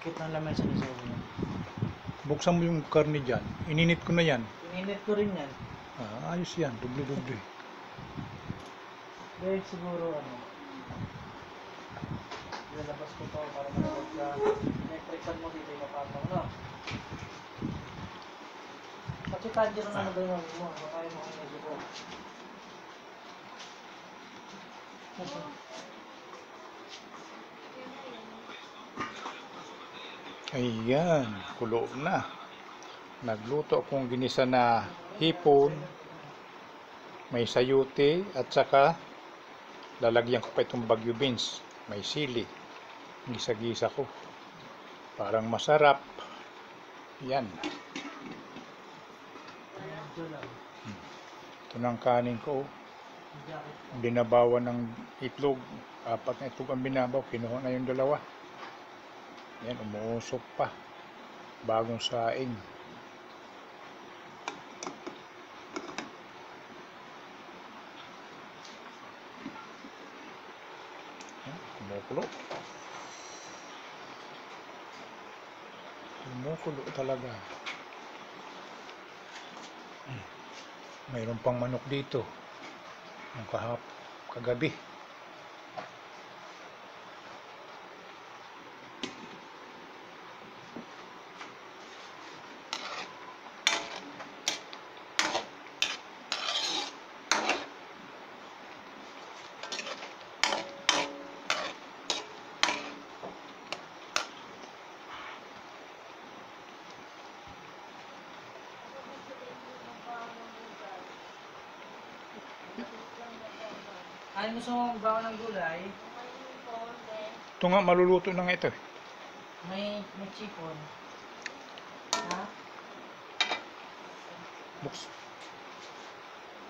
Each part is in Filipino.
Dikit ng laman sa nisaw mo. Buksan mo yung karne dyan. Ininit ko na yan. Ininit ko rin yan. Ayos yan. Doble-doble. Dahil siguro ano. Lalabas ko to para malawag ka. Electric mo dito yung mapapang, no? Kasi tanjiro na ba yung mo? Baka yung mga medyo ko. Ayan. Kulo na. Nagluto akong ginisa na hipon. May sayote. At saka lalagyan ko pa itong bagyo beans. May sili. Gisa-gisa ko. Parang masarap. Yan. Ito na ang kanin ko. Binabawan ng itlog. 4 na itlog ang binabaw. Kinuha na yung 2. Yan, umuusok pa. Bagong saing. Yan, kumukulo. Kumukulo talaga. Mayroon pang manok dito. Yung kagabi. Ay, gusto mo magbawa ng gulay? Ito nga, maluluto na nga ito. May chipon. Ha? Buks.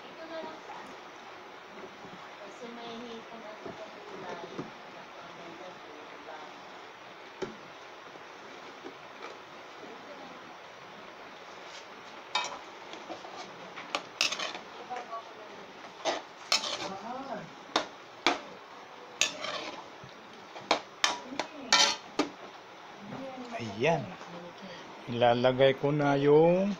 Ito na lang saan? Kasi may hipon at saka gulay. Nakaganda po, diba? Ayan. Ilalagay ko na yung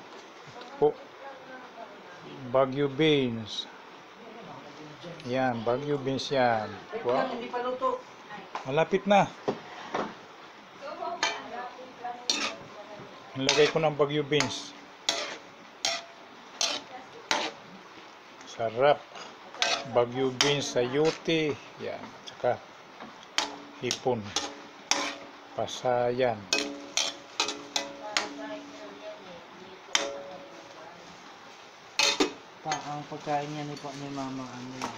bagyo beans. Yan, bagyo beans yan. Wow. Hindi pa luto. Malapit na. Nilagay ko ng bagyo beans. Sarap. Bagyo beans, sayote. Yan. Tsaka hipon. Pasayan. Ang pagkain niya ni mama ano yan.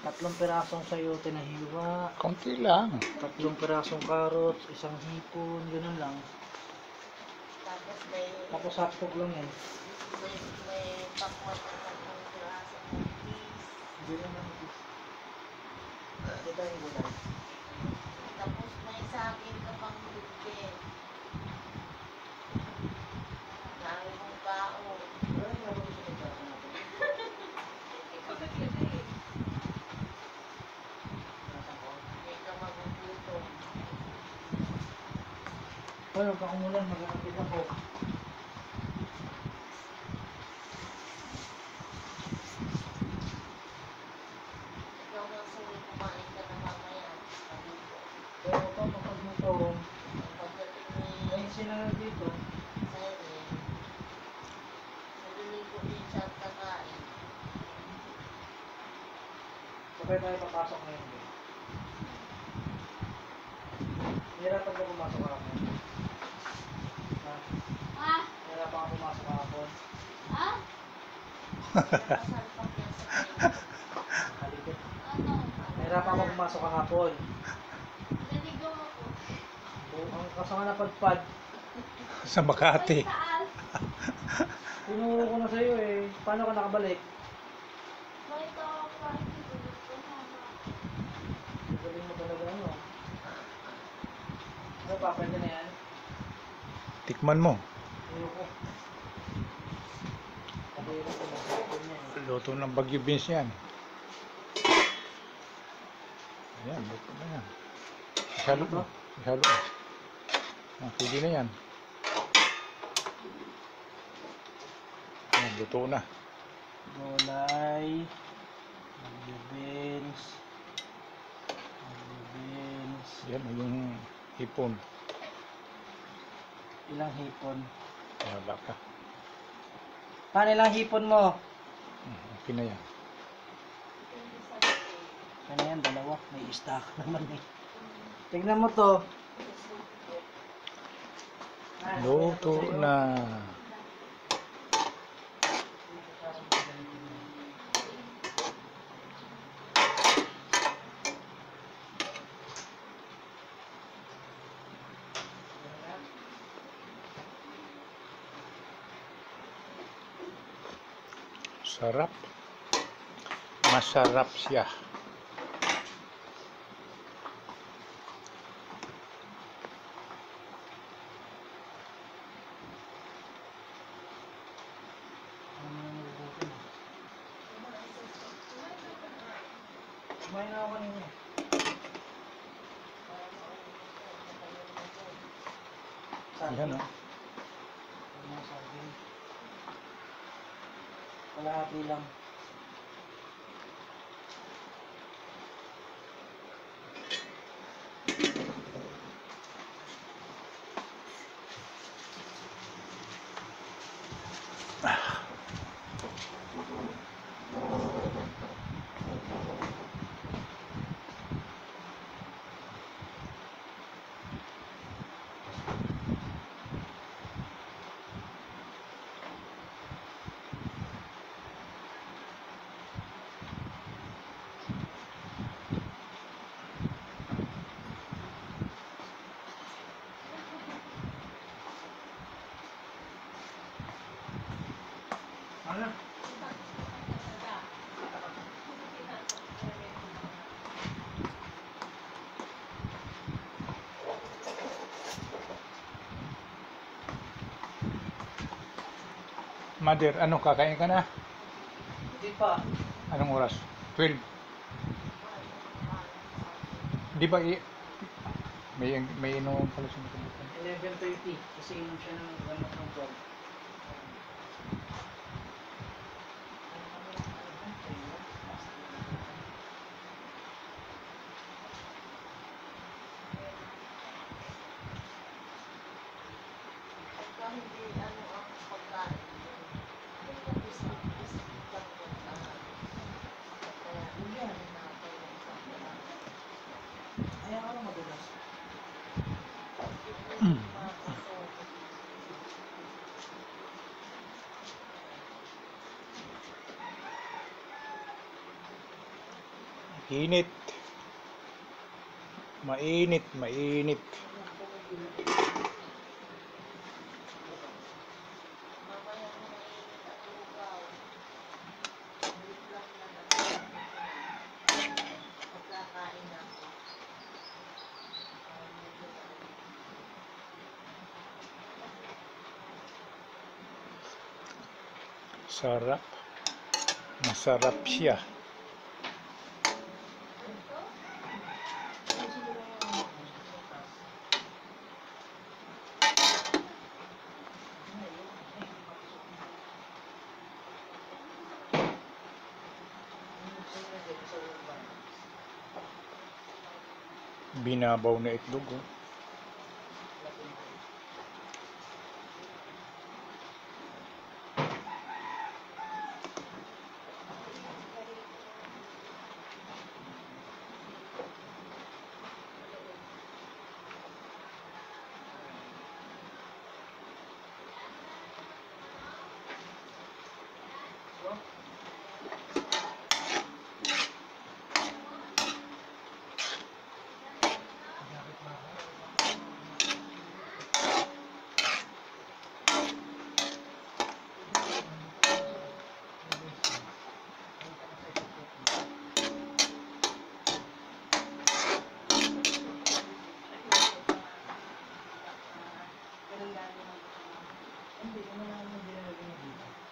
3 pirasong sayote na hiwa. Konti lang. 3 pirasong carrots, 1 hipon, gano'n lang. Tapos hotdog lang yan. May pakwan na 3 pirasong mantis. Hindi naman ito. Ito yung gulay. Tapos may saging ka pang bibig. Dami mong baon. Wala nga ba gusto pagkain natin? Ikaw naglagay. Nasa ko. Hindi ka magugutom. Hoy, huwag kang umulan, mag-aapit ako. Ikaw na suwi, kumain ka na mamaya. Sabi ko. Pero ito, kapag ito, Pagdating may ni sinanag dito. Siren, naliligo din siya at kakain. Sabay tayo papasok ngayon. Hirapan ka pumasok kahapon. Ha? Ha? Hirapan ka pumasok kahapon. Ha? Nakasalpak yan sa kayo. Halipit. Ano? Hirapan ka pumasok kahapon. Naligaw ako. Ang kasama na padpad. Sa Makati. Ay, taas. Tinuro ko na sa'yo eh. Paano ka nakabalik? May tawag pa rin dito ko mama. Galing mo talaga ano. Ano pa, pwede na yan? Tikman mo. Tinuro ko. Kadiro ko na sa'yo niya. Luto ng bagyo beans yan. Ayan, luto na yan. Ihalo mo. Ihalo mo. Pwede na yan. Ayan, luto na. Gulay. Beans. Beans. Yan yung hipon. Ilang hipon? Wala ka. Paano ilang hipon mo? Okay na yan. Ano yan? Dalawa. May stock naman eh. Tignan mo to. Luto na. Sarap. Masarap siya. Kumain na ako kanina. Yan o. Kalahati lang. Ano? Mother, ano, kakain ka na? Hindi pa. Anong oras? 12. Di ba may inuman pala siya. 11:30. Kasi inom siya ng gamot ng 12. Hindi ano ang pagkain. Biscuit lang yung kaya hindi natin yung pagkain. Ayaw ka lang madulas. Init. Mainit, mainit. Mamaya mo mainit at lugaw. Mainit lang na pagkakain ako. Sarap. Masarap siya. Binabaw na itlog. Oh. Hindi, ano lang yung dinalagay niya dito.